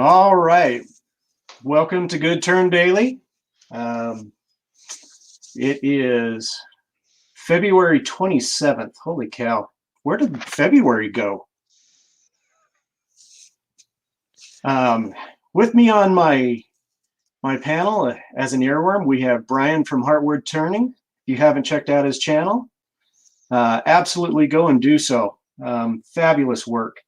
All right. Welcome to Good Turn Daily. It is February 27th. Holy cow. Where did February go? With me on my panel as an earworm, we have Brian from Heartwood Turning. If you haven't checked out his channel, absolutely go and do so. Fabulous work.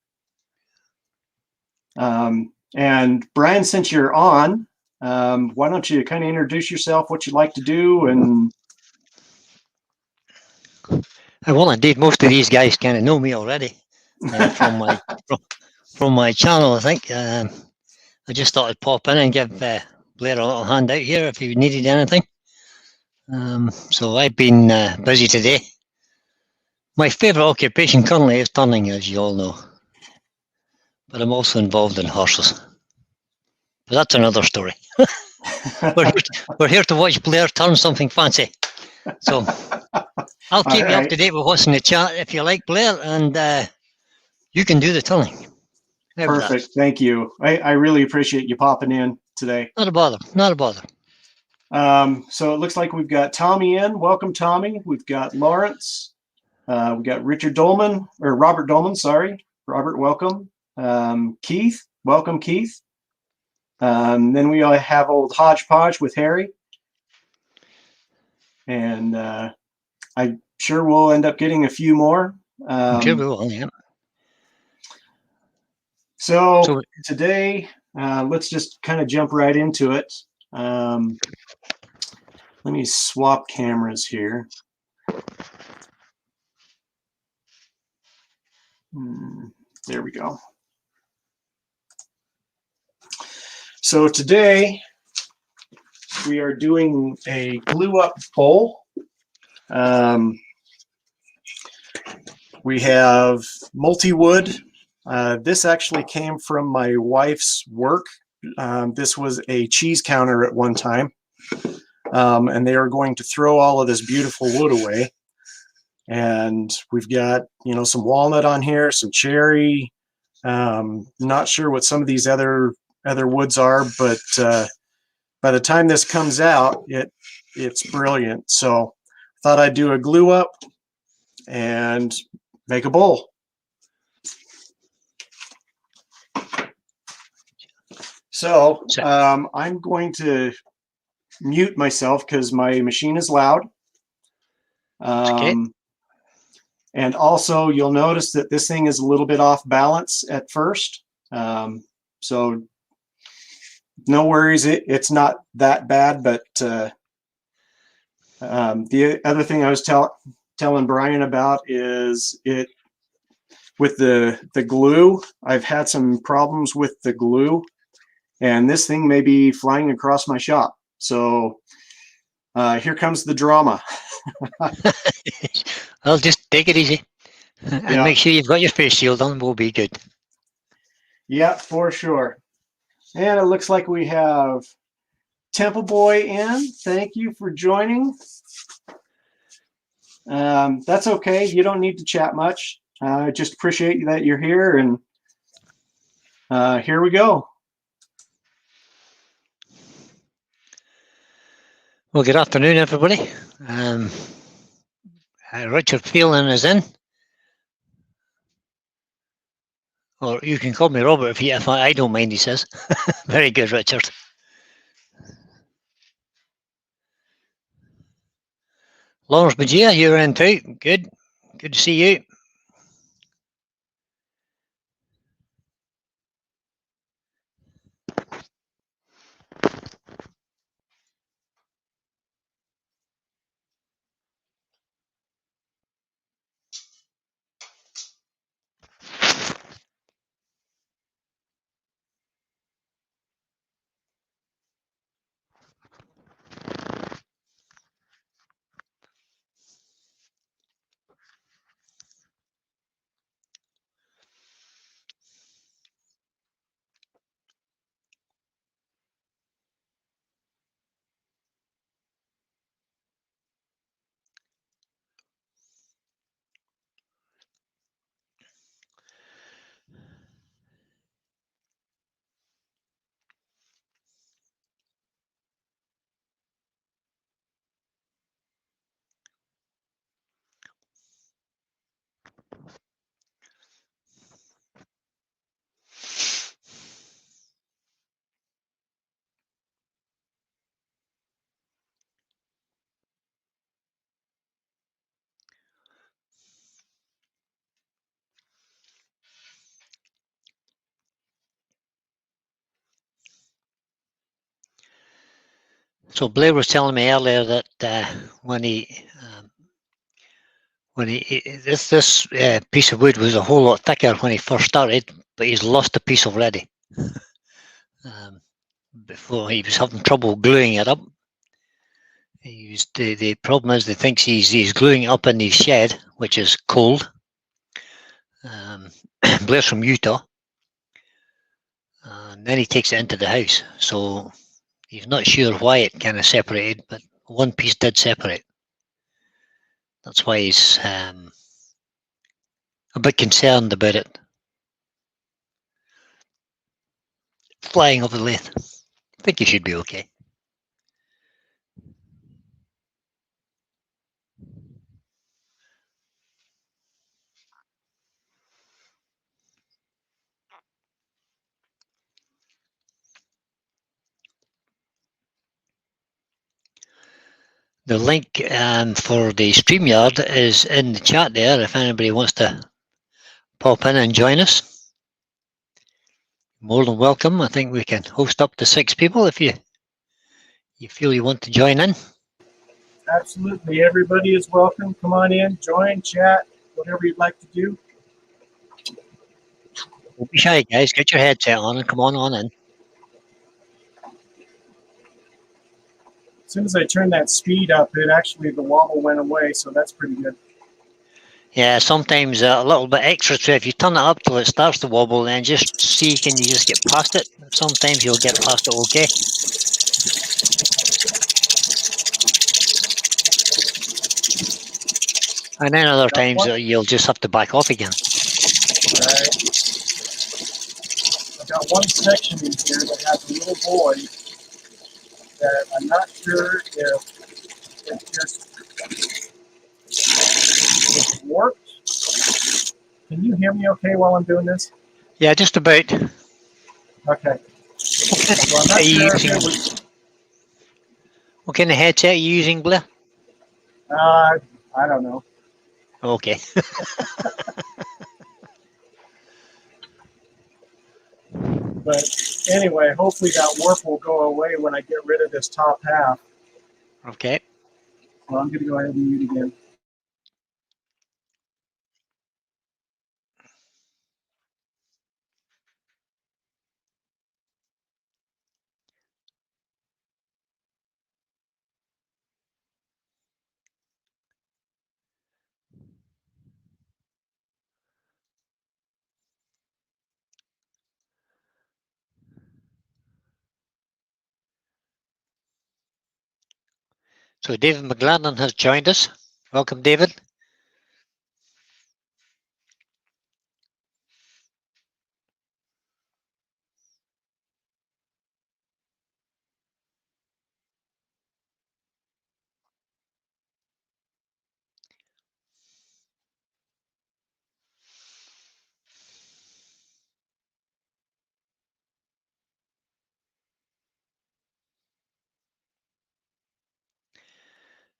And Brian, since you're on, why don't you kind of introduce yourself, what you'd like to do, and well, indeed, most of these guys kind of know me already from my channel. I think I just thought I'd pop in and give Blair a little hand out here if he needed anything. So I've been busy today. My favourite occupation currently is turning, as you all know, but I'm also involved in horses. But that's another story. we're here to watch Blair turn something fancy. So I'll keep you up to date with what's in the chat if you like, Blair, and you can do the turning. Perfect. Thank you. I really appreciate you popping in today. Not a bother. Not a bother. So it looks like we've got Tommy in. Welcome, Tommy. We've got Lawrence. We've got Robert Dolman, sorry. Robert, welcome. Keith, welcome, Keith. Then we have old Hodgepodge with Harry. And I'm sure we'll end up getting a few more. I'm sure we will, yeah. So today, let's just kind of jump right into it. Let me swap cameras here. There we go. So today we are doing a glue up bowl. We have multi-wood. This actually came from my wife's work. This was a cheese counter at one time, and they are going to throw all of this beautiful wood away. And we've got, some walnut on here, some cherry. Not sure what some of these other woods are, but by the time this comes out, it's brilliant. So I thought I'd do a glue up and make a bowl. So I'm going to mute myself because my machine is loud. Okay. And also you'll notice that this thing is a little bit off balance at first. So no worries, it's not that bad, but the other thing I was telling Brian about is with the glue. I've had some problems with the glue, and this thing may be flying across my shop. So here comes the drama. I'll just take it easy and make sure you've got your face shield on. We'll be good. Yeah, for sure. And it looks like we have Temple Boy in. Thank you for joining. That's okay. You don't need to chat much. I just appreciate that you're here, and here we go. Well, good afternoon, everybody. Richard Phelan is in. Or you can call me Robert if I don't mind, he says. Very good, Richard. Lawrence Bajia, you're in too. Good. Good to see you. So Blair was telling me earlier that this piece of wood was a whole lot thicker when he first started, but he's lost a piece already. Before he was having trouble gluing it up. The problem is he thinks he's gluing it up in his shed, which is cold. Blair's from Utah, and then he takes it into the house. So he's not sure why it kind of separated, but one piece did separate. That's why he's a bit concerned about it flying over the lathe. I think he should be okay. The link for the StreamYard is in the chat there if anybody wants to pop in and join us. More than welcome. I think we can host up to 6 people if you feel you want to join in. Absolutely. Everybody is welcome. Come on in, join, chat, whatever you'd like to do. Don't be shy, guys. Get your headset on and come on in. As soon as I turned that speed up, the wobble went away, so that's pretty good. Yeah, sometimes a little bit extra. So if you turn it up till it starts to wobble, then just see can you just get past it. Sometimes you'll get past it okay. And then other times you'll just have to back off again. Right. I've got one section in here that has a little boy that I'm not sure if it just worked. Can you hear me okay while I'm doing this? Yeah, just about. Okay. So I'm not sure if it was, what kind of headset are you using, Blair? I don't know. Okay. But anyway, hopefully that warp will go away when I get rid of this top half. Okay. So I'm going to go ahead and mute again. So David Mclannon has joined us. Welcome, David.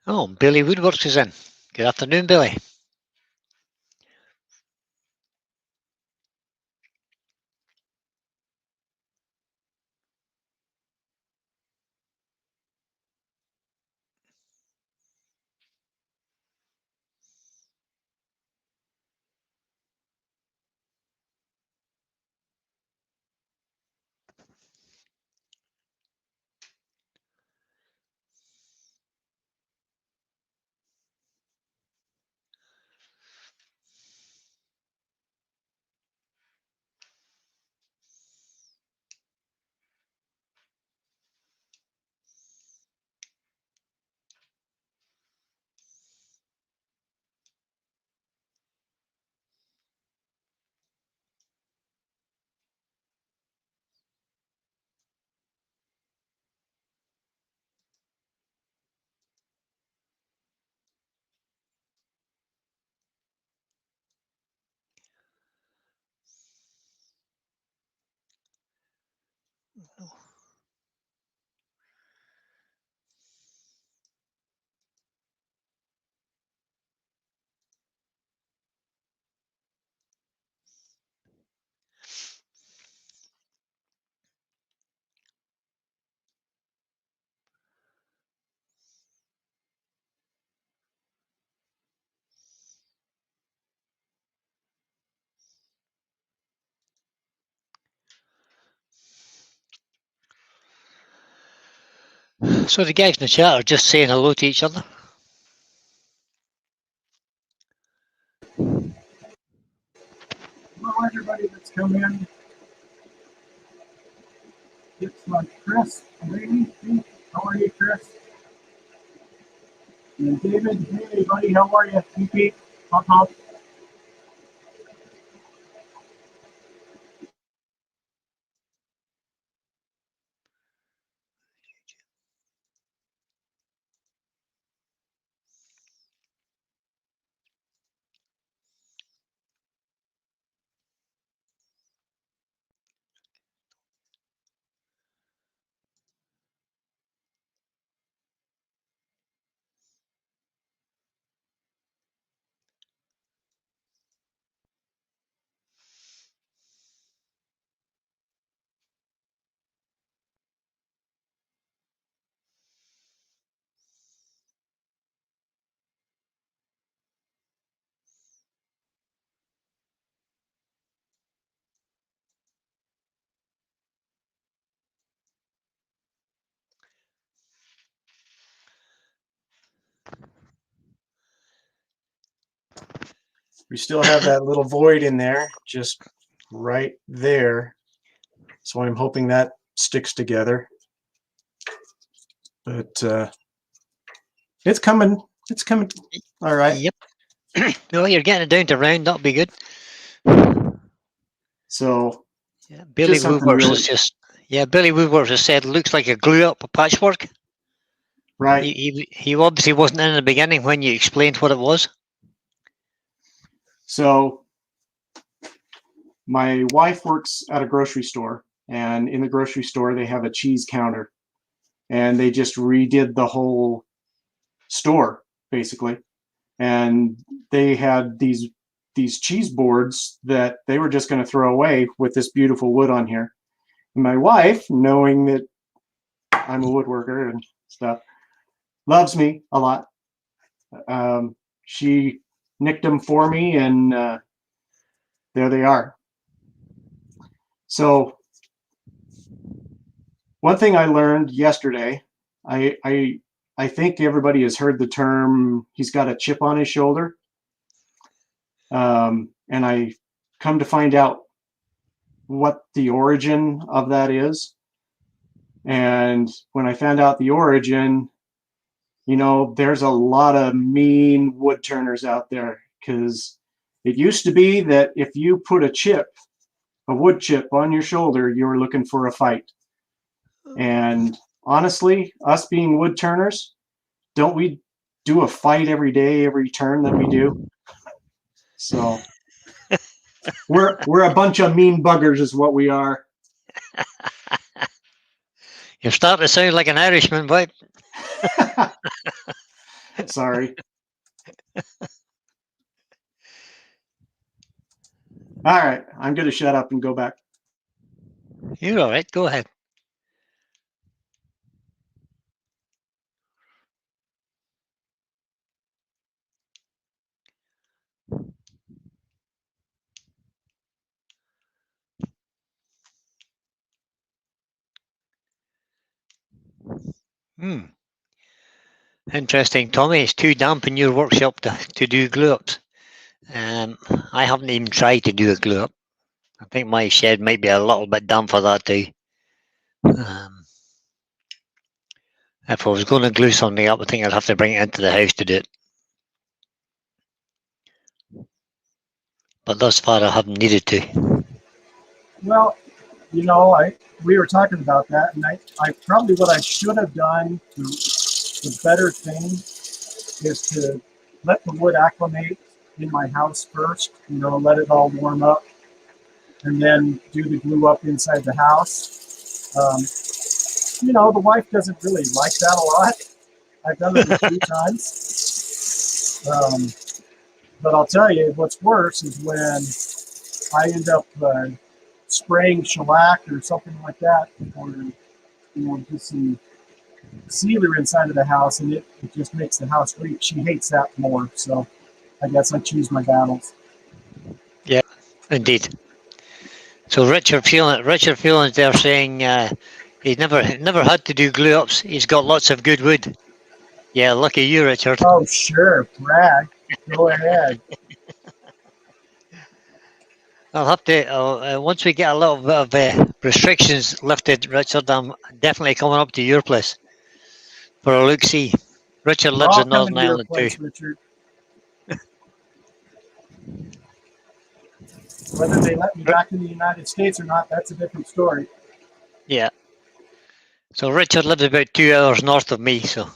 Oh, Billy Woodworks is in. Good afternoon, Billy. So the guys in the chat are just saying hello to each other. Hello, everybody that's come in. It's Chris, lady. How are you, Chris? And David, hey, buddy, how are you? Pete, hop, hop. We still have that little void in there, just right there. So I'm hoping that sticks together. But it's coming. It's coming. All right. Yep. Well, you're getting it down to round. That'll be good. So yeah, Billy just something Woodworks really- has just Billy Woodworks has said looks like a glue up a patchwork. Right. He obviously wasn't in the beginning when you explained what it was. So my wife works at a grocery store, and in the grocery store they have a cheese counter, and they just redid the whole store basically, and they had these cheese boards that they were just going to throw away with this beautiful wood on here. And my wife, knowing that I'm a woodworker and stuff, loves me a lot. She nicked them for me, and there they are. So one thing I learned yesterday, I think everybody has heard the term "he's got a chip on his shoulder," and I come to find out what the origin of that is. And when I found out the origin, you know, there's a lot of mean wood turners out there, because it used to be that if you put a wood chip on your shoulder, you were looking for a fight. And honestly, us being wood turners, don't we do a fight every day, every turn that we do? So we're a bunch of mean buggers is what we are. You're starting to sound like an Irishman, boy. Sorry. All right, I'm going to shut up and go back. You're all right. Go ahead. Interesting, Tommy. It's too damp in your workshop to do glue ups. I haven't even tried to do a glue up. I think my shed might be a little bit damp for that too. If I was going to glue something up, I think I'd have to bring it into the house to do it. But thus far, I haven't needed to. Well, you know, we were talking about that, and I probably what I should have done, the better thing is to let the wood acclimate in my house first, you know, let it all warm up, and then do the glue up inside the house. You know, the wife doesn't really like that a lot. I've done it a few times. But I'll tell you, what's worse is when I end up spraying shellac or something like that, or, you know, just some sealer inside of the house, and it just makes the house leak. She hates that more, so I guess I choose my battles. Yeah, indeed. So Richard Feelings, they're saying He's never had to do glue ups. He's got lots of good wood. Yeah, lucky you, Richard. Oh, sure. Brag. Go ahead. I'll have to, once we get a little bit of restrictions lifted, Richard, I'm definitely coming up to your place for a look-see. Richard lives I'll in come Northern to your Ireland too. place, Richard. Whether they let me back in the United States or not, that's a different story. Yeah. So Richard lives about 2 hours north of me, so.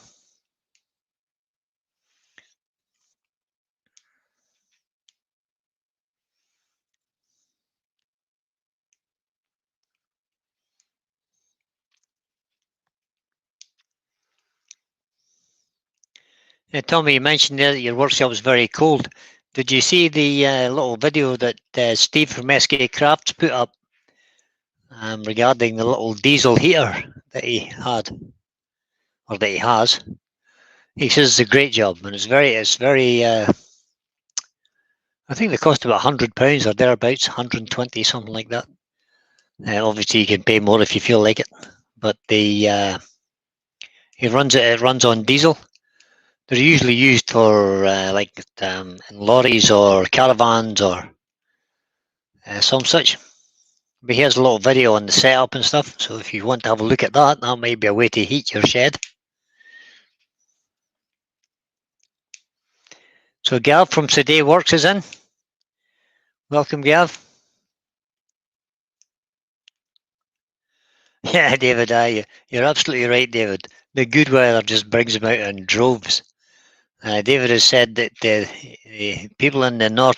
Tommy, you mentioned there that your workshop was very cold. Did you see the little video that Steve from SK Crafts put up regarding the little diesel heater that he had, or that he has? He says it's a great job, and it's very. I think they cost about £100 or thereabouts, 120, something like that. Obviously, you can pay more if you feel like it, but it runs on diesel. They're usually used for in lorries or caravans or some such. But here's a little video on the setup and stuff. So if you want to have a look at that, that might be a way to heat your shed. So Gav from Today Works is in. Welcome, Gav. Yeah, David, you're absolutely right, David. The good weather just brings them out in droves. David has said that the people in the north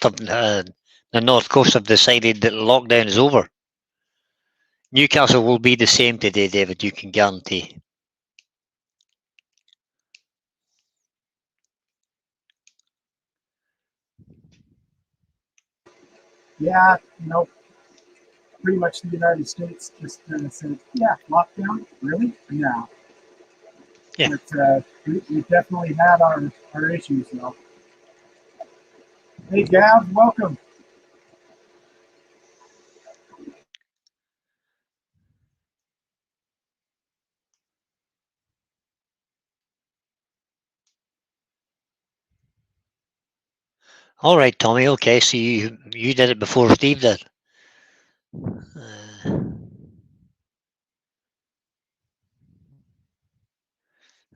coast have decided that lockdown is over. Newcastle will be the same today, David, you can guarantee. Yeah, pretty much the United States just said, yeah, lockdown? Really? No. Yeah. But we definitely had our issues, though. Hey, Gav, welcome. All right, Tommy. Okay, so you did it before Steve did.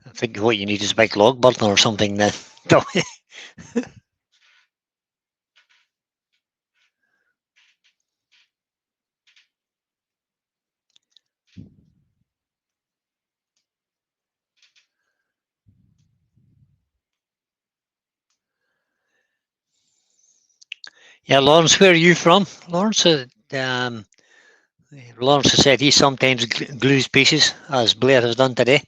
I think what you need is a big log burner or something then. Yeah, Lawrence, where are you from? Lawrence, Lawrence has said he sometimes glues pieces, as Blair has done today.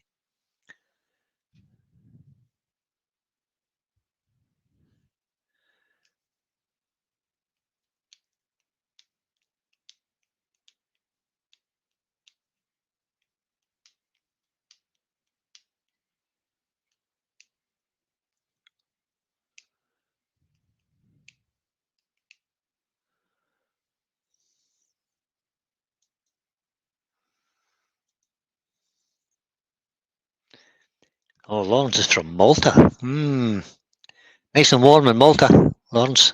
Oh, Lawrence is from Malta. Nice and warm in Malta, Lawrence.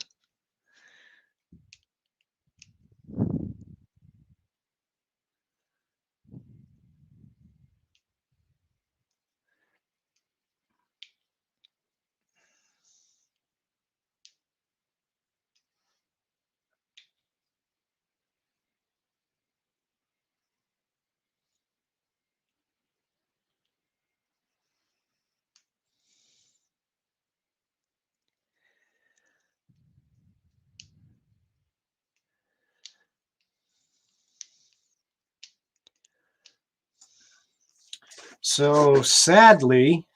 So sadly,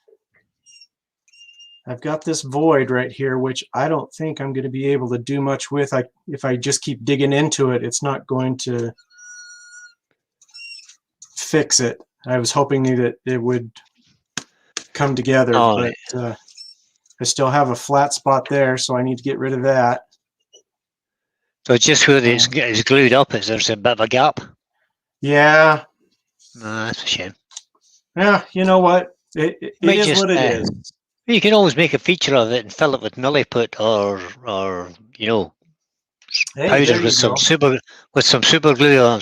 I've got this void right here, which I don't think I'm going to be able to do much with. If I just keep digging into it, it's not going to fix it. I was hoping that it would come together, but I still have a flat spot there, so I need to get rid of that. So just where it's glued up, is there's a bit of a gap? Yeah. No, that's a shame. Yeah, you know what? It Might is just, what it is. you can always make a feature of it and fill it with milliput or Hey, powder there you go. with some super glue or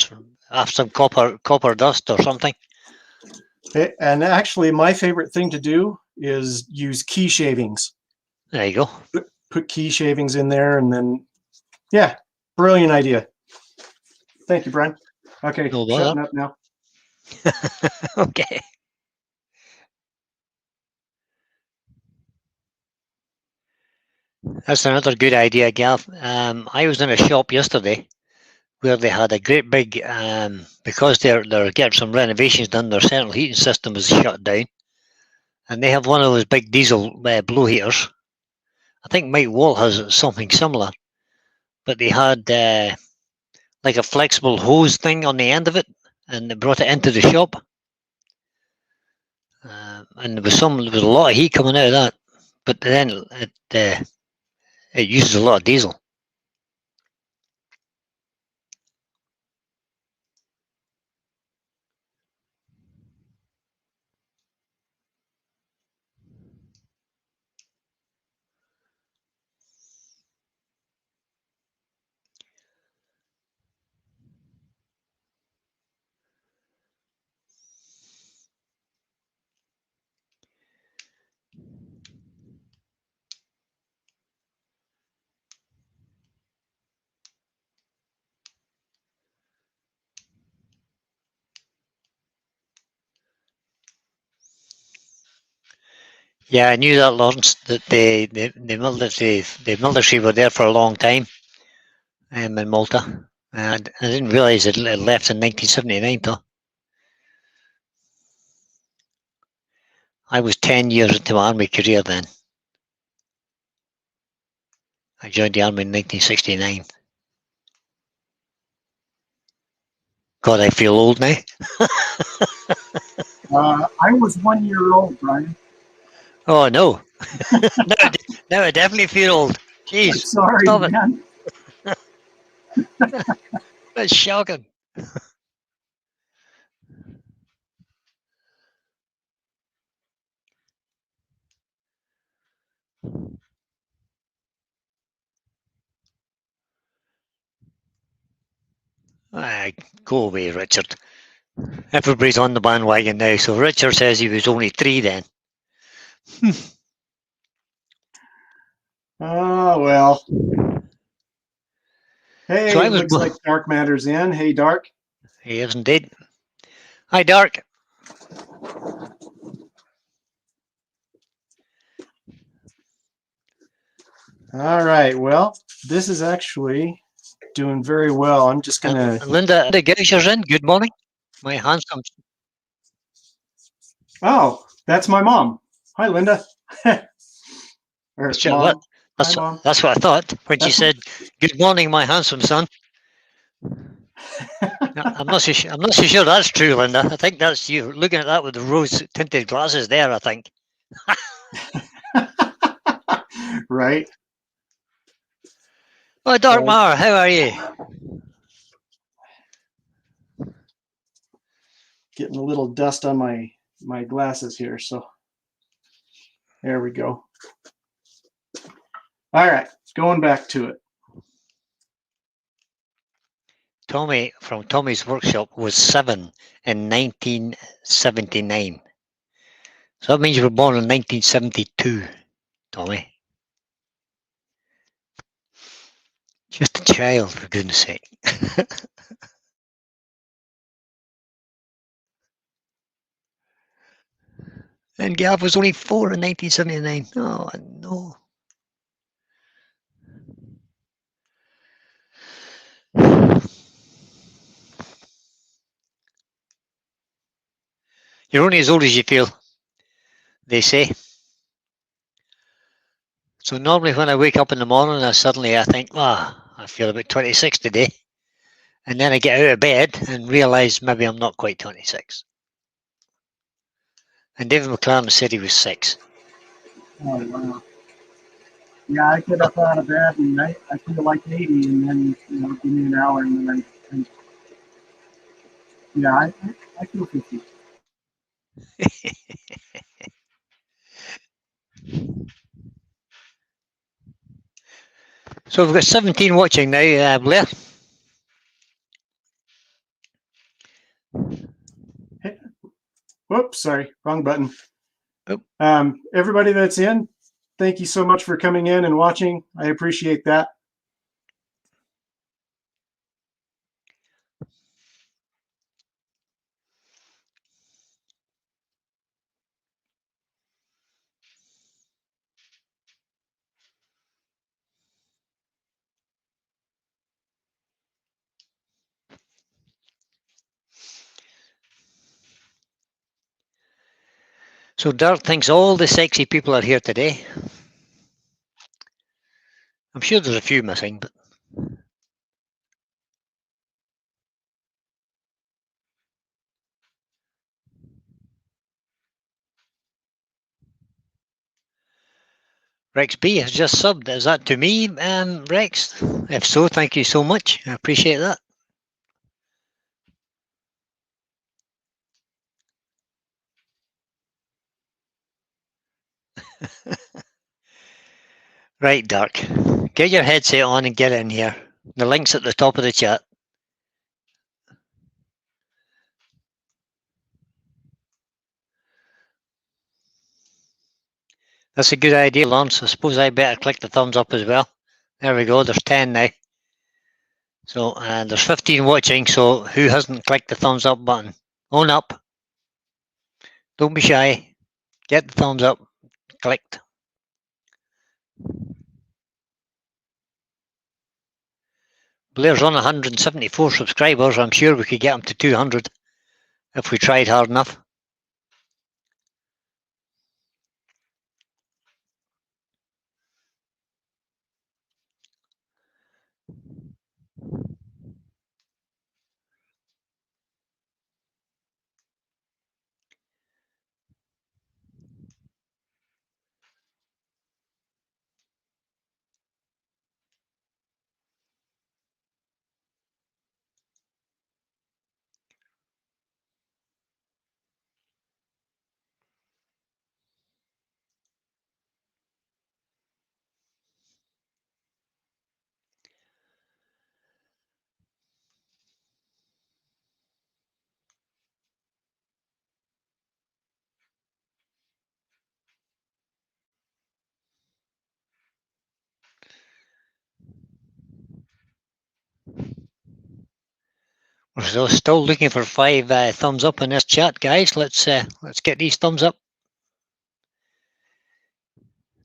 have some copper dust or something. And actually, my favorite thing to do is use key shavings. There you go. Put key shavings in there, and then, yeah, brilliant idea. Thank you, Brian. Okay, No shutting bother. up now. Okay. That's another good idea, Gav. I was in a shop yesterday where they had a great big, because they're getting some renovations done, their central heating system is shut down, and they have one of those big diesel blow heaters. I think Mike Wall has something similar, but they had like a flexible hose thing on the end of it, and they brought it into the shop. And there was a lot of heat coming out of that, but then it uses a lot of diesel. Yeah, I knew that, Lawrence, that the military were there for a long time in Malta. And I didn't realise it left in 1979, though. I was 10 years into my army career then. I joined the army in 1969. God, I feel old now. I was 1 year old, Brian. Oh, no. now I definitely feel old. Jeez, Sorry, stop it. man. That's shocking. Go away, Richard. Everybody's on the bandwagon now, so Richard says he was only 3 then. Oh, well. Hey, So I it was. looks like Dark Matter's in. Hey, Dark. He is indeed. Hi, Dark. All right. Well, this is actually doing very well. I'm just going to. Linda Geisher's in. Good morning. My handsome. Oh, that's my mom. Hi, Linda. Or Sure, mom. Hi, that's, mom. that's what I thought when she said, "Good morning, my handsome son." I'm not so sure that's true, Linda. I think that's you looking at that with the rose-tinted glasses there, I think. Right. Oh, Dark Mar, how are you? Getting a little dust on my glasses here, so there we go. All right, going back to it. Tommy from Tommy's workshop was 7 in 1979. So that means you were born in 1972, Tommy. Just a child, for goodness sake. And Gav was only 4 in 1979. Oh, no. You're only as old as you feel, they say. So normally when I wake up in the morning, I think, I feel about 26 today. And then I get out of bed and realise maybe I'm not quite 26. And David Mclannon said he was 6. Oh, wow. Yeah, I get up out of bed and I feel like 80, and then give me an hour and then I Yeah, I feel 50. So we've got 17 watching now, Blair. Whoops, sorry, wrong button. Oh. Everybody that's in, thank you so much for coming in and watching. I appreciate that. So Dirk thinks all the sexy people are here today. I'm sure there's a few missing, but Rex B has just subbed. Is that to me, Rex? If so, thank you so much. I appreciate that. Right, Dirk. Get your headset on and get in here. The link's at the top of the chat. That's a good idea, Lawrence. I suppose I better click the thumbs up as well. There we go. There's 10 now. So there's 15 watching. So who hasn't clicked the thumbs up button? Own up. Don't be shy. Get the thumbs up clicked. Blair's on 174 subscribers. I'm sure we could get him to 200 if we tried hard enough. We're still looking for 5 thumbs up in this chat, guys. Let's get these thumbs up.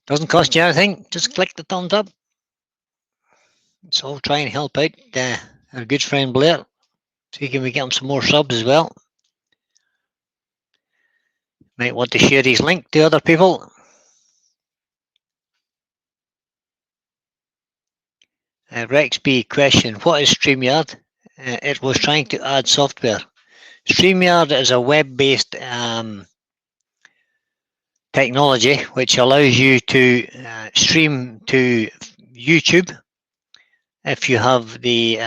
Doesn't cost you anything. Just click the thumbs up. So I'll try and help out our good friend Blair. See can we get him some more subs as well. Might want to share his link to other people. Rex B question, what is StreamYard? It was trying to add software. StreamYard is a web-based technology which allows you to stream to YouTube if you have the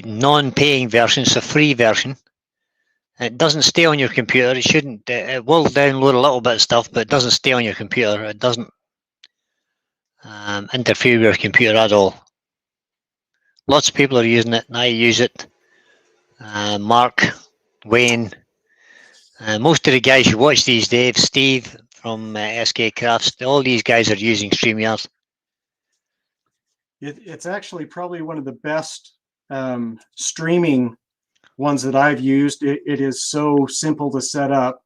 non-paying version, it's a free version. It doesn't stay on your computer. It shouldn't. It will download a little bit of stuff, but it doesn't stay on your computer. It doesn't interfere with your computer at all. Lots of people are using it, and I use it. Mark, Wayne, most of the guys you watch these days, Steve from SK Crafts, all these guys are using StreamYard. It's actually probably one of the best streaming ones that I've used. It is so simple to set up.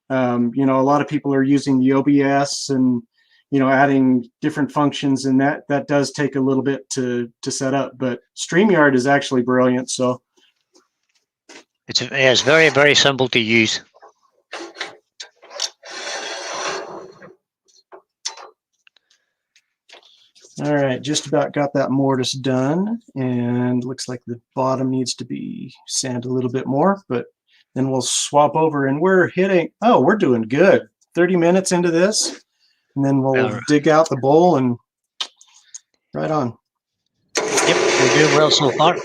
You know, a lot of people are using the OBS and, you know, adding different functions, and that does take a little bit to set up. But StreamYard is actually brilliant. So it's very, very simple to use. All right, just about got that mortise done, and looks like the bottom needs to be sanded a little bit more, but then we'll swap over, and we're doing good. 30 minutes into this, and then we'll dig out the bowl and right on. Yep, we're doing well so far.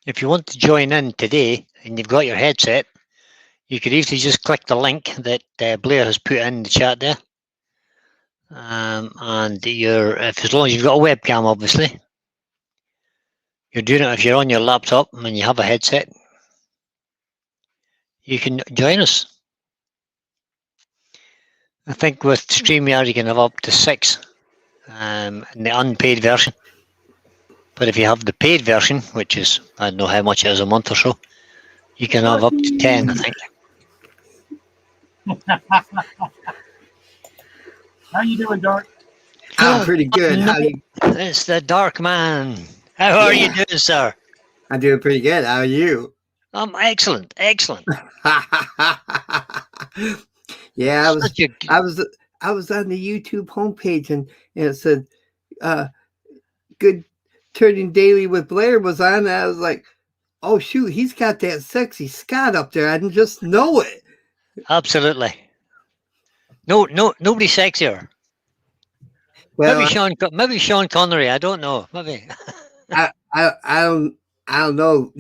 if you want to join in today and you've got your headset, you could easily just click the link that Blair has put in the chat there. And as long as you've got a webcam, obviously, you're doing it if you're on your laptop and you have a headset, you can join us. I think with StreamYard you can have up to 6 in the unpaid version. But if you have the paid version, which is, I don't know how much it is a month or so, you can have up to 10, I think. How you doing, Dark? I'm pretty good. How you? It's the Dark Man. How are you doing, sir? I'm doing pretty good. How are you? I'm excellent, excellent. Yeah, I Such a was on the YouTube homepage and it said Good Turning Daily with Blair was on, and I was like, oh shoot, he's got that sexy Scott up there. I didn't just know it. Absolutely. No, nobody sexier. Well, Maybe Sean Connery. I don't know. Maybe. I don't know.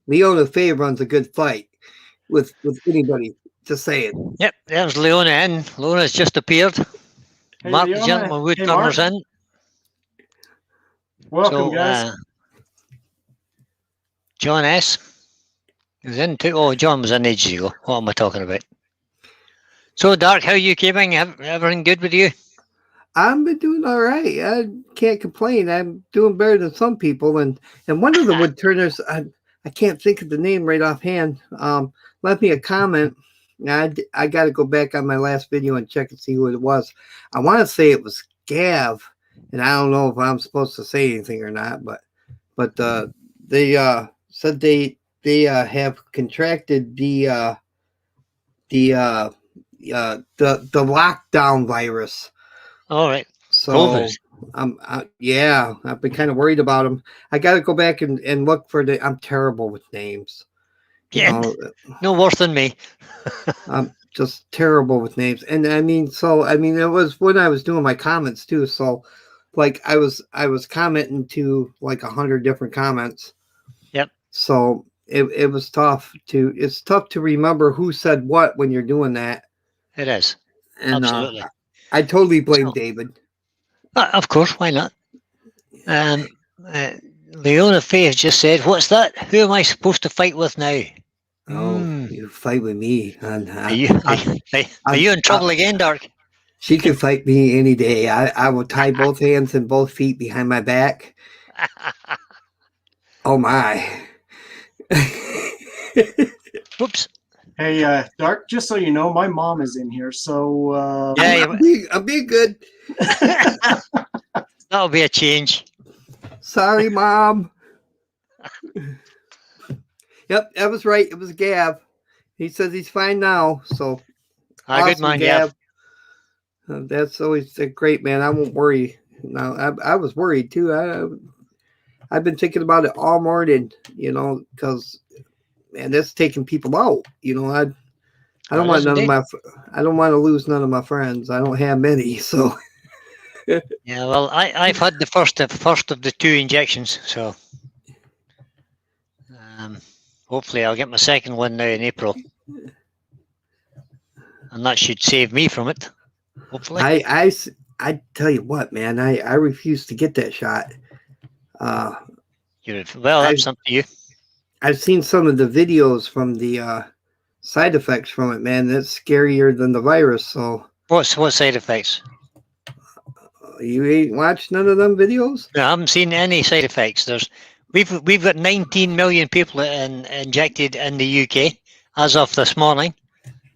Leona Faye runs a good fight with anybody. Just saying. Yep, there's Leona in. Leona's just appeared. Hey, Mark the Leona. gentleman Hey, Mark. Woodturner's in. Welcome, guys. John S. is in too. Oh, John was in ages ago. What am I talking about? So, Dark, how are you keeping? Everything good with you? I've been doing all right. I can't complain. I'm doing better than some people. And one of the Woodturners, I can't think of the name right offhand, left me a comment. I got to go back on my last video and check and see who it was. I want to say it was Gav, and I don't know if I'm supposed to say anything or not, but they said they have contracted the lockdown virus. All right. So I've been kind of worried about them. I got to go back and look for I'm terrible with names. Yeah, no worse than me. I'm just terrible with names. And it was when I was doing my comments too. So like I was commenting to like 100 different comments. Yep. So it was tough it's tough to remember who said what when you're doing that. It is. And, absolutely. I totally blame David. Of course, why not? Leona Faye has just said, "What's that? Who am I supposed to fight with now?" Oh, you fight with me. Are you in trouble again, Dark? She can fight me any day. I will tie both hands and both feet behind my back. Oh my. Whoops. Hey, Dark, just so you know, my mom is in here, so... I'm being good. That'll be a change. Sorry, Mom. Yep, that was right. It was Gav. He says he's fine now, so... Good man, Gav. That's always great, man. I won't worry. No, I was worried, too. I've been thinking about it all morning, because... Man, that's taking people out. I don't want I don't want to lose none of my friends. I don't have many, so. Yeah, well, I've had the first of the 2 injections, so hopefully I'll get my second one now in April, and that should save me from it. Hopefully. I tell you what, man, I refuse to get that shot. That's up to you. I've seen some of the videos from the side effects from it, man. That's scarier than the virus. So what side effects? You ain't watched none of them videos? No, I haven't seen any side effects. We've got 19 million people injected in the UK as of this morning,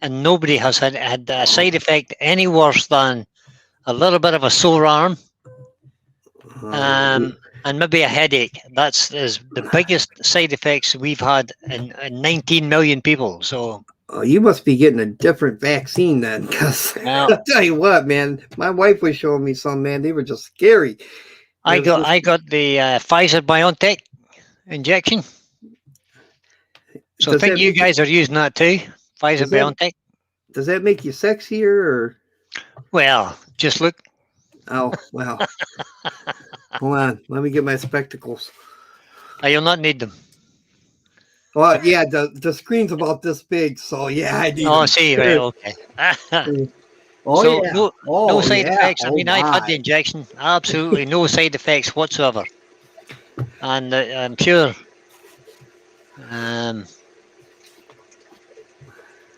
and nobody has had a side effect any worse than a little bit of a sore arm. And maybe a headache. That's the biggest side effects we've had in 19 million people. So you must be getting a different vaccine then, because I'll tell you what, man. My wife was showing me some, man. They were just scary. I got the Pfizer BioNTech injection. So I think you guys are using that too, Pfizer BioNTech. Does that make you sexier or? Well, just look. Oh, wow. Hold on. Let me get my spectacles. You'll not need them. Well, yeah, the screen's about this big, so yeah, I need. Oh, see, right, okay. Oh So yeah. no Oh, side yeah. effects. I Oh, mean, I've had my. the injection. Absolutely no side effects whatsoever. And I'm sure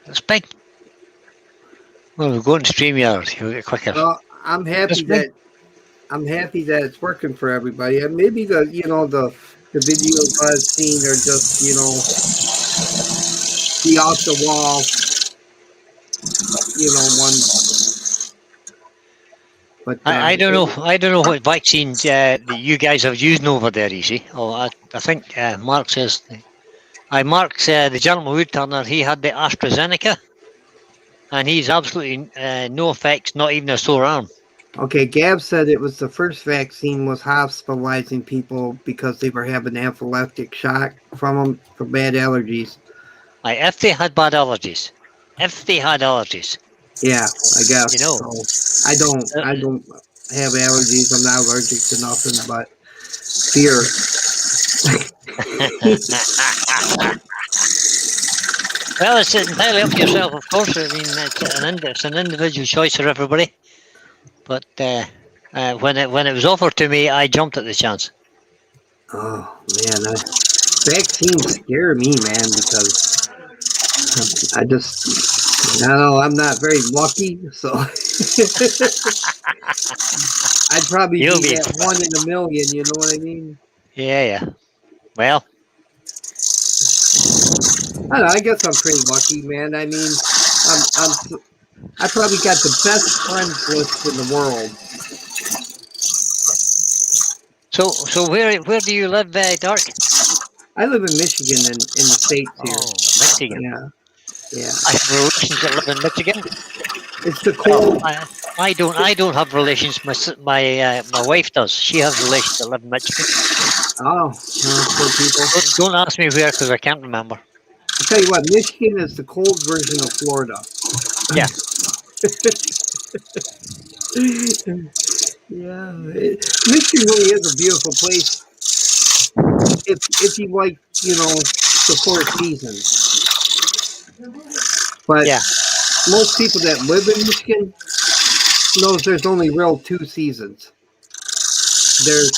it's big. Well, we're going to StreamYard. You'll get quicker. Well, I'm happy That's that it's working for everybody. And maybe the videos I've seen are just the off the wall one. But I don't know. I don't know what vaccines that you guys have used over there. You see, I think Mark says. Mark's the gentleman Woodturner. He had the AstraZeneca, and he's absolutely no effects, not even a sore arm. Okay, Gab said it was the first vaccine was hospitalizing people because they were having anaphylactic shock from them for bad allergies. If they had bad allergies. Yeah, I guess. So I don't have allergies. I'm not allergic to nothing but fear. Well, it's entirely up to yourself, of course. I mean, it's an individual choice for everybody. But when it was offered to me, I jumped at the chance. Oh man, vaccines scare me, man, because I don't know, I'm not very lucky, so I'd probably be that 1 in a million. You know what I mean? Yeah. Well, I don't know, I guess I'm pretty lucky, man. I mean, I probably got the best friends list in the world. So where do you live, Dark? I live in Michigan, in the States here. Oh, Michigan. Yeah. I have relations that live in Michigan. It's the cold. I don't have relations. My wife does. She has relations that live in Michigan. Oh, poor people. Don't ask me where, because I can't remember. I'll tell you what, Michigan is the cold version of Florida. Yeah. Yeah, Michigan really is a beautiful place if you like, the 4 seasons. But most people that live in Michigan knows there's only real 2 seasons. There's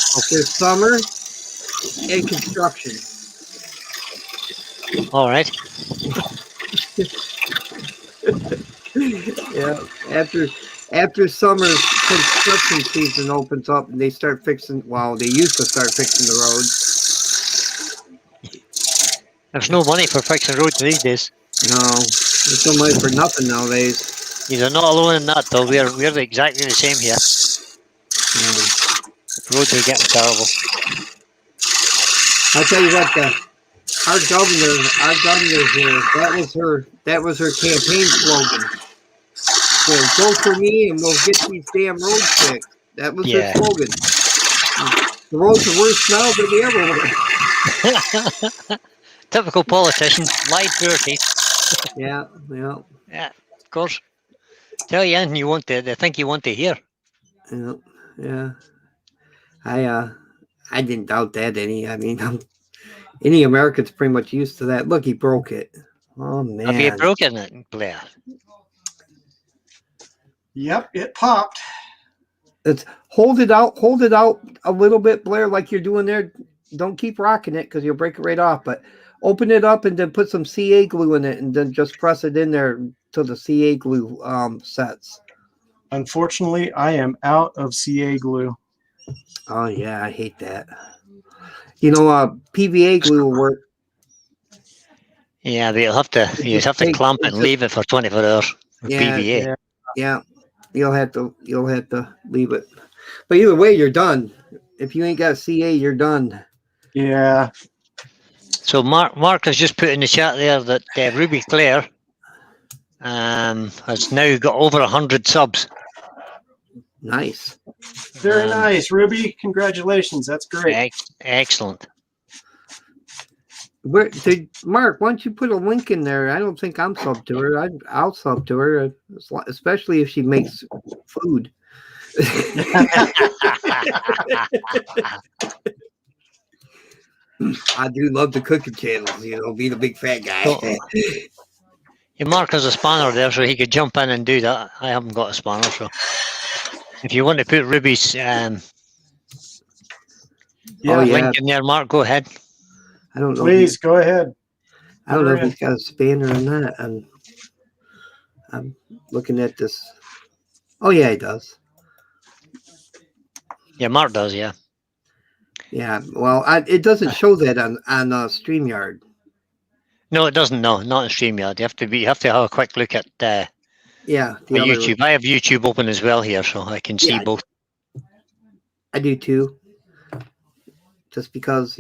summer and construction. All right. Yeah, after summer construction season opens up and they start fixing. Well, they used to start fixing the roads. There's no money for fixing roads these days. No, there's no money for nothing nowadays. You're not alone in that, though. We're exactly the same here. Roads are getting terrible. I'll tell you what, our governor here, that was her campaign slogan. Vote for me and we'll get these damn roads fixed. That was her slogan. The roads are worse now than they ever were. Typical politician, lied through her teeth. Yeah, of course. Tell you anything you want to. They think you want to hear. Yeah. I didn't doubt that any. I mean, any American's pretty much used to that. Look, he broke it. Oh man. Have you broken it, Blair? Yep, it popped. It's hold it out a little bit, Blair, like you're doing there. Don't keep rocking it because you'll break it right off. But open it up and then put some CA glue in it, and then just press it in there till the CA glue sets. Unfortunately, I am out of CA glue. Oh yeah, I hate that. PVA glue will work. Yeah, but you'll have to clamp it and leave it for 24 hours with PVA. Yeah. You'll have to leave it. But either way, you're done. If you ain't got CA, you're done. Yeah. So Mark has just put in the chat there that Ruby Claire has now got over 100 subs. Nice. Very nice, Ruby. Congratulations. That's great. Excellent. Mark, why don't you put a link in there? I don't think I'm sub to her. I'll sub to her, especially if she makes food. I do love the cooking channels, being a big fat guy. Oh. Your Mark has a spanner there, so he could jump in and do that. I haven't got a spanner, so if you want to put Ruby's Yeah, link in there, Mark, go ahead. I don't know. please go ahead. I don't know if We're he's got a spanner or not. I'm looking at this. Oh yeah, he does. Yeah, Mark does, yeah. Yeah. Well, it doesn't show that on StreamYard. No, it doesn't. No, not in StreamYard. You have to have a quick look at Yeah, my YouTube. I have YouTube open as well here, so I can see both. I do too. Just because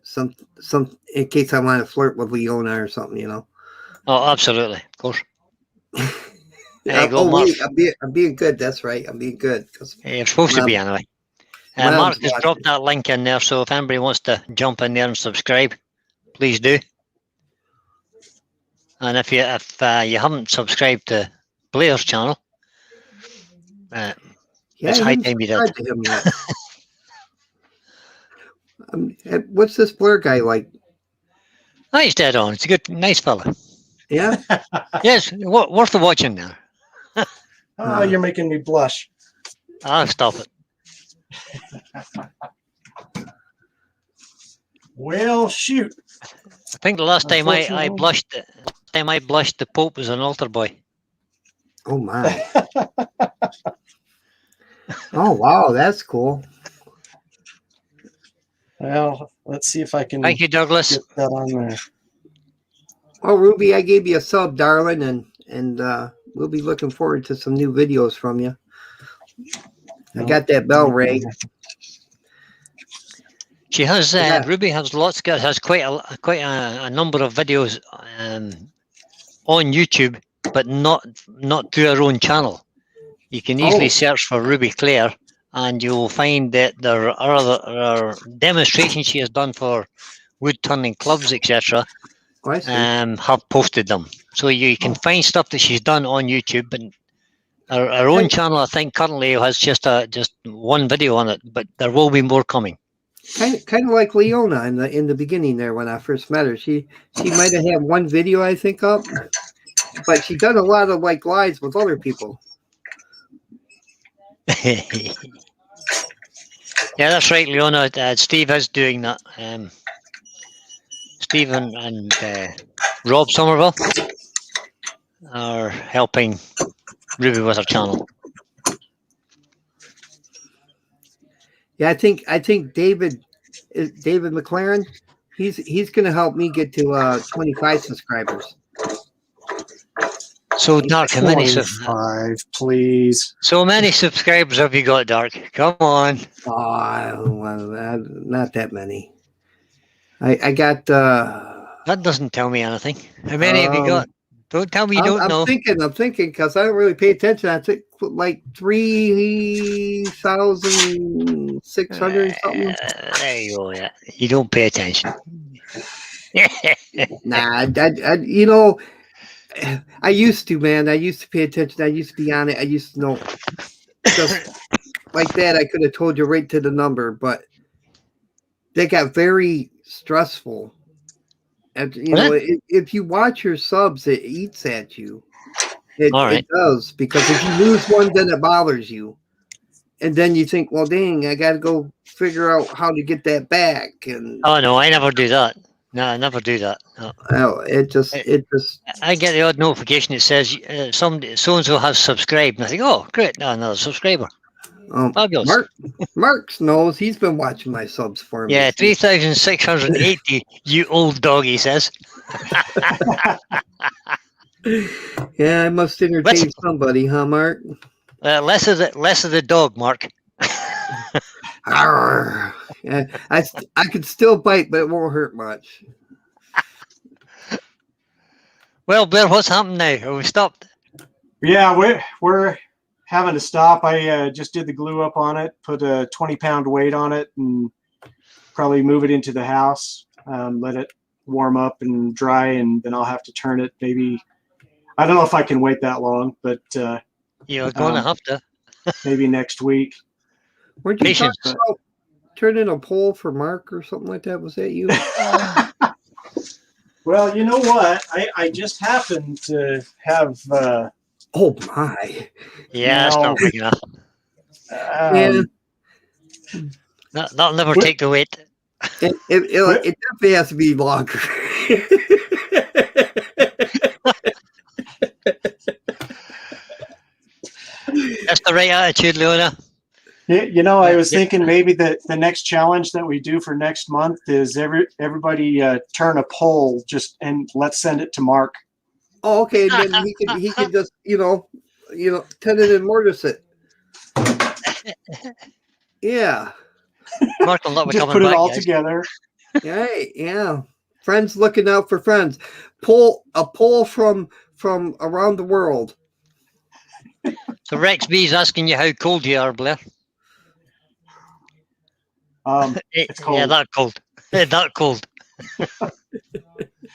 some in case I want to flirt with Leona or something, Oh, absolutely, of course. There you go, oh Mark. wait, I'm being good. That's right. I'm being good. You're supposed to be anyway. Mark has dropped that link in there, so if anybody wants to jump in there and subscribe, please do. And if you haven't subscribed to Blair's channel, it's high time you did. What's this Blair guy like? Oh, he's dead on. It's a good, nice fella. Yeah. Yes, worth watching there. Oh, you're making me blush. Ah, stop it. Well, shoot. I think the last time I blushed, the Pope was an altar boy. Oh my! Oh wow, that's cool. Well, let's see if I can. Thank you, Douglas. Get that on there. Well, Ruby, I gave you a sub, darling, and we'll be looking forward to some new videos from you. I got that bell rang. She has Ruby has quite a number of videos on YouTube, but not through her own channel. You can easily search for Ruby Claire, and you will find that there are other demonstrations she has done for wood turning clubs, etc. Have posted them, so you can find stuff that she's done on YouTube, but her own channel, I think, currently has just one video on it, but there will be more coming. Kind of like Leona in the beginning there when I first met her. She might have had one video I think up, but she done a lot of like lives with other people. Yeah, that's right, Leona. Steve is doing that. Steve and Rob Somerville are helping Ruby with her channel. Yeah, I think David Mclaren, he's going to help me get to 25 subscribers. So Dark, how many? 25, please. So many subscribers have you got, Dark? Come on. Oh, well, not that many. I got. That doesn't tell me anything. How many have you got? Don't tell me you don't know. I'm thinking because I don't really pay attention. I think like 3,600 something. There you go. Yeah, you don't pay attention. Nah, I used to, man. I used to pay attention. I used to be on it. I used to know. Just like that, I could have told you right to the number, but they got very stressful. And if you watch your subs, it eats at you. It does, because if you lose one, then it bothers you, and then you think, well, dang, I got to go figure out how to get that back. And oh no, I never do that. No, I never do that. No. Oh, it just. I get the odd notification that says somebody so and so has subscribed, and I think, oh, great, now another subscriber. Fabulous. Mark knows. He's been watching my subs for me. Yeah, 3,680. You old dog, he says. Yeah, I must entertain somebody, huh, Mark? Less of the dog, Mark. Yeah, I could still bite, but it won't hurt much. Well, Blair, what's happened now? Have we stopped? Yeah, we're having to stop. I just did the glue up on it, put a 20-pound weight on it, and probably move it into the house, let it warm up and dry, and then I'll have to turn it. Maybe, I don't know if I can wait that long, but you're going to have to. Maybe next week. Weren't you talking about turn in a poll for Mark or something like that? Was that you? Well, you know what? I just happened to have Oh my! Yeah, it's not big enough. Yeah. That'll never What- take the weight. It definitely has to be longer. That's the right attitude, Leona. You know, I was Yeah. thinking maybe that the next challenge that we do for next month is everybody turn a poll and let's send it to Mark. Oh, okay. Then he could just tenant and mortise it. Yeah. Mark will not be Just coming put it back, all guys. together. Right. Yeah. Friends looking out for friends. A poll from around the world. So Rex B is asking you how cold you are, Blair. It's cold. Yeah, that cold. That cold. But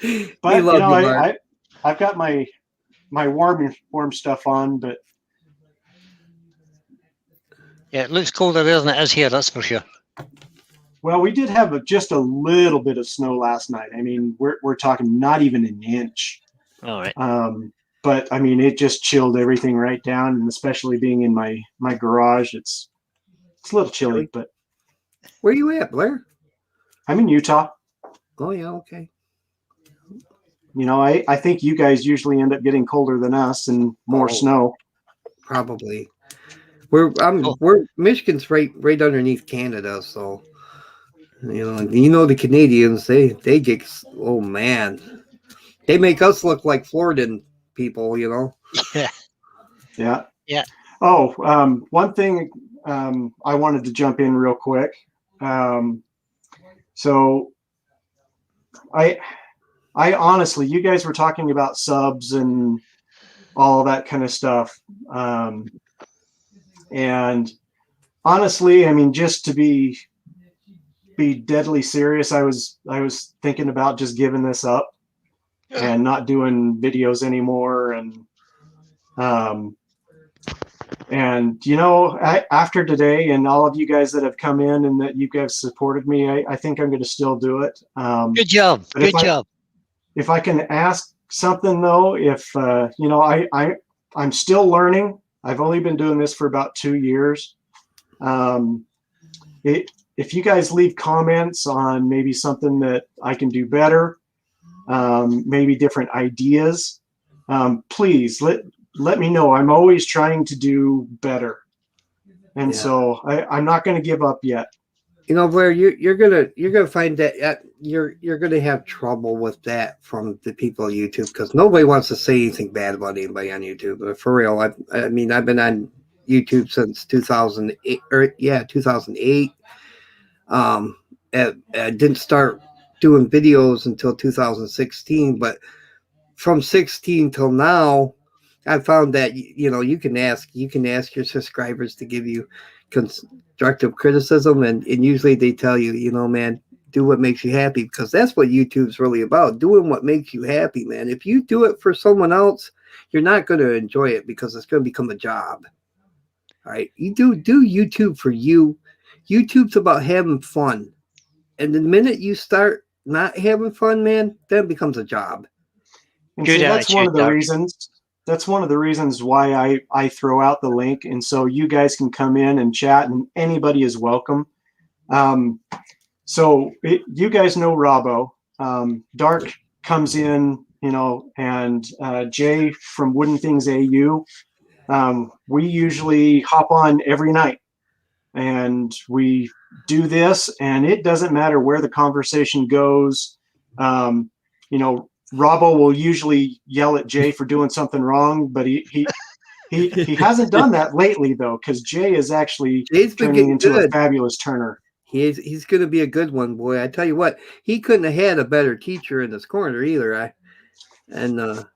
We you love know, you, Mark. I've got my warm stuff on, but Yeah, it looks colder there than it is here, that's for sure. well, we did have just a little bit of snow last night. I mean, we're talking not even an inch. All right. But I mean, it just chilled everything right down, and especially being in my garage, it's a little chilly. But Where you at, Blair? I'm in Utah. Oh yeah. Okay. You know, I think you guys usually end up getting colder than us and more Oh. snow. Probably. Oh. We're Michigan's right underneath Canada, so the Canadians they get, oh man, they make us look like Floridan people, Yeah. Yeah. Yeah. Oh, one thing I wanted to jump in real quick. So I honestly, you guys were talking about subs and all that kind of stuff. And honestly, I mean, just to be deadly serious, I was thinking about just giving this up and not doing videos anymore. And you know, after today and all of you guys that have come in and that you guys supported me, I think I'm going to still do it. Good job. But Good job. If I can ask something though, if you know, I'm still learning. I've only been doing this for about 2 years. If you guys leave comments on maybe something that I can do better, maybe different ideas, please let me know. I'm always trying to do better, and so I'm not going to give up yet. Blair, you're gonna find that you're gonna have trouble with that from the people on YouTube, because nobody wants to say anything bad about anybody on YouTube. But for real, I mean, I've been on YouTube since 2008. 2008. I didn't start doing videos until 2016, but from 16 till now, I found that you can ask your subscribers to give you constructive criticism, and usually they tell you, man, do what makes you happy, because that's what YouTube's really about, doing what makes you happy, man. If you do it for someone else, you're not going to enjoy it, because it's going to become a job. All right, you do YouTube for you. YouTube's about having fun, and the minute you start not having fun, man, then it becomes a job. And Good see, that's one of the attitude, Doc. reasons. That's one of the reasons why I throw out the link, and so you guys can come in and chat, and anybody is welcome. You guys know Robbo. Dark comes in, and Jay from Wooden Things AU. We usually hop on every night, and we do this, and it doesn't matter where the conversation goes. Robbo will usually yell at Jay for doing something wrong, but he hasn't done that lately though, because Jay is actually turning into a fabulous turner. He's going to be a good one, boy. I tell you what, he couldn't have had a better teacher in this corner either. I'm not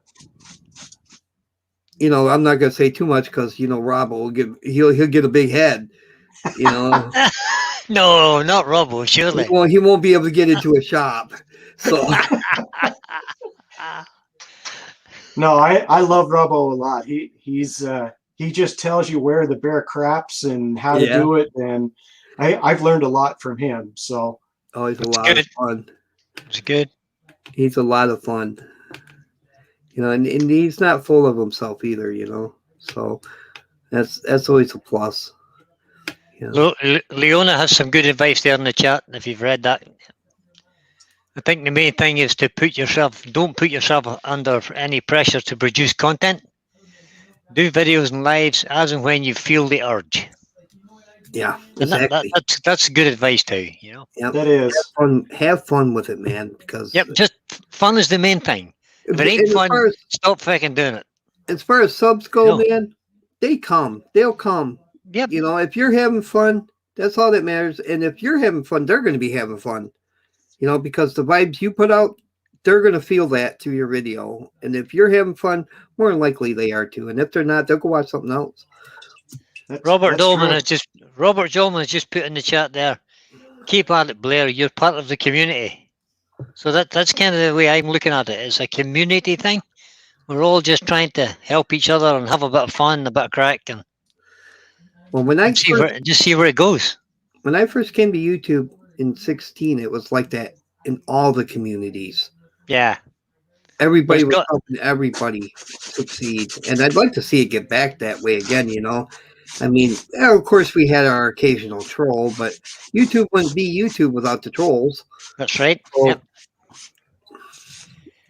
going to say too much, because Robbo will he'll get a big head. No, not Robbo, surely. He won't be able to get into a shop. So. No, I love Robbo a lot. He just tells you where the bear craps and how to do it, and I've learned a lot from him. So Oh, he's a It's lot good. of fun. It's good. He's a lot of fun. And he's not full of himself either, So that's always a plus. Leona has some good advice there in the chat. If you've read that, I think the main thing is to don't put yourself under any pressure to produce content. Do videos and lives as and when you feel the urge. Yeah, And exactly. that's good advice too. Yep. that is. Have fun with it, man. Because Yep, just fun is the main thing. If it ain't and fun, stop fucking doing it. as far as subs go, No. man, they'll come. Yep. If you're having fun, that's all that matters. And if you're having fun, they're going to be having fun. Because the vibes you put out, they're going to feel that through your video. And if you're having fun, more than likely they are too. And if they're not, they'll go watch something else. Robert That's Dolman true. has just put in the chat there. Keep at it, Blair. You're part of the community. So that's kind of the way I'm looking at it. It's a community thing. We're all just trying to help each other and have a bit of fun, a bit of crack, and just see where it goes. When I first came to YouTube in 2016, it was like that in all the communities. Yeah. Everybody was helping everybody succeed. And I'd like to see it get back that way again, I mean, of course, we had our occasional troll, but YouTube wouldn't be YouTube without the trolls. That's right. So, yep.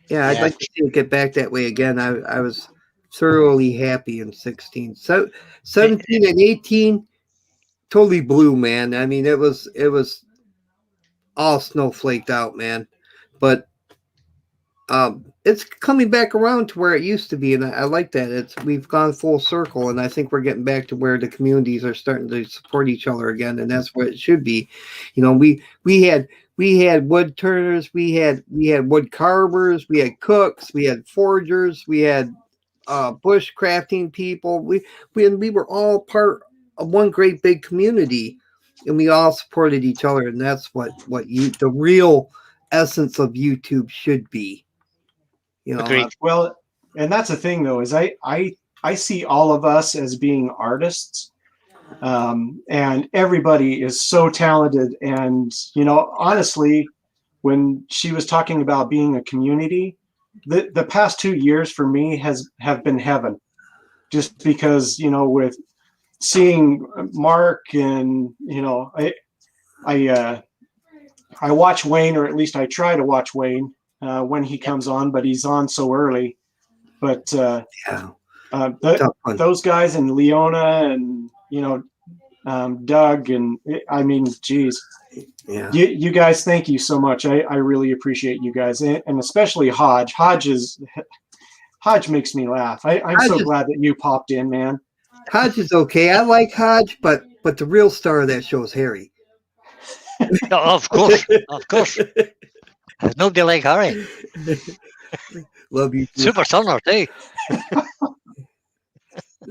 Yeah, I'd like to see it get back that way again. I was thoroughly happy in 16. So 17 and 18 totally blew, man. I mean, it was all snowflaked out, man. But it's coming back around to where it used to be, and I like that. We've gone full circle, and I think we're getting back to where the communities are starting to support each other again, and that's what it should be. We had wood turners, we had wood carvers, we had cooks, we had forgers, we had bush crafting people. We were all part of one great big community, and we all supported each other, and that's what the real essence of YouTube should be. Agreed. Well, and that's the thing though, is I see all of us as being artists, and everybody is so talented. And honestly, when she was talking about being a community, the past 2 years for me have been heaven, just because with seeing Mark, and I watch Wayne, or at least I try to watch Wayne when he comes on, but he's on so early. But those guys, and Leona, and Doug, and I mean, geez, you guys, thank you so much. I really appreciate you guys, and especially Hodge. Hodge makes me laugh. I'm so glad that you popped in, man. Hodge is okay. I like Hodge, but the real star of that show is Harry. Of course. Nobody like Harry. Love you too. Super Turner too.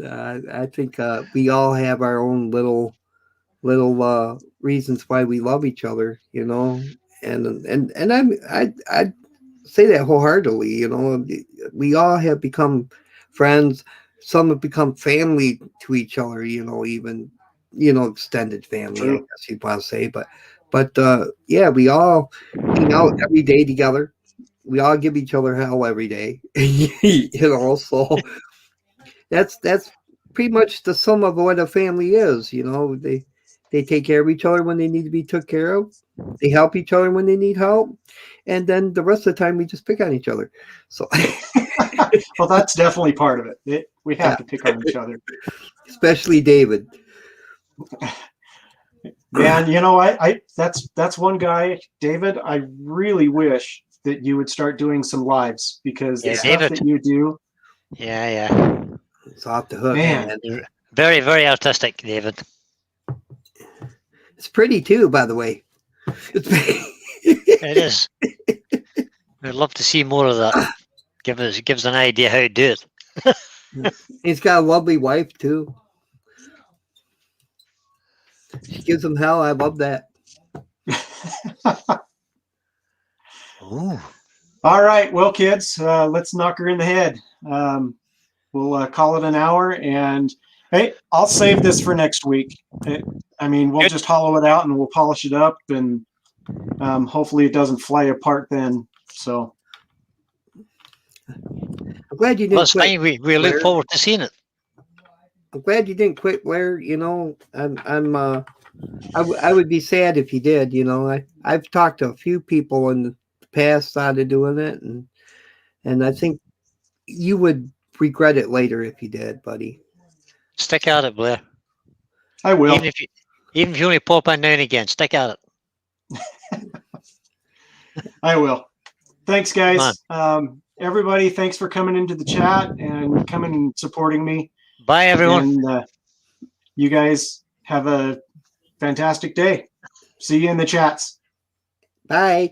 I think we all have our own little reasons why we love each other, and I say that wholeheartedly. We all have become friends. Some have become family to each other. Even extended family. True. I guess you'd want to say, but yeah, we all hang out every day together. We all give each other hell every day. So that's pretty much the sum of what a family is. They take care of each other when they need to be took care of. They help each other when they need help, and then the rest of the time we just pick on each other. So, well, that's definitely part of it. We have to pick on each other, especially David. Man, I that's one guy, David. I really wish that you would start doing some lives, because the stuff that you do. Yeah. It's off the hook, man. Very, very artistic, David. It's pretty too, by the way. It is. I'd love to see more of that. Gives an idea how to do it. He's got a lovely wife too. She gives him hell. I love that. Ooh. All right, well, kids, let's knock her in the head. We'll call it an hour, and Hey, I'll save this for next week. I mean, we'll Good. just hollow it out and we'll polish it up, and hopefully it doesn't fly apart then. So I'm glad you didn't Well, it's quit. fine. We look Blair. forward to seeing it. I'm glad you didn't quit, Blair. You know, I would be sad if you did. You know, I've talked to a few people in the past out of doing it, and I think you would regret it later if you did, buddy. Stick at it, Blair. I will. Even if you only pop in now and again, stick at it. I will. Thanks, guys. Everybody, thanks for coming into the chat and coming and supporting me. Bye, everyone. And you guys have a fantastic day. See you in the chats. Bye.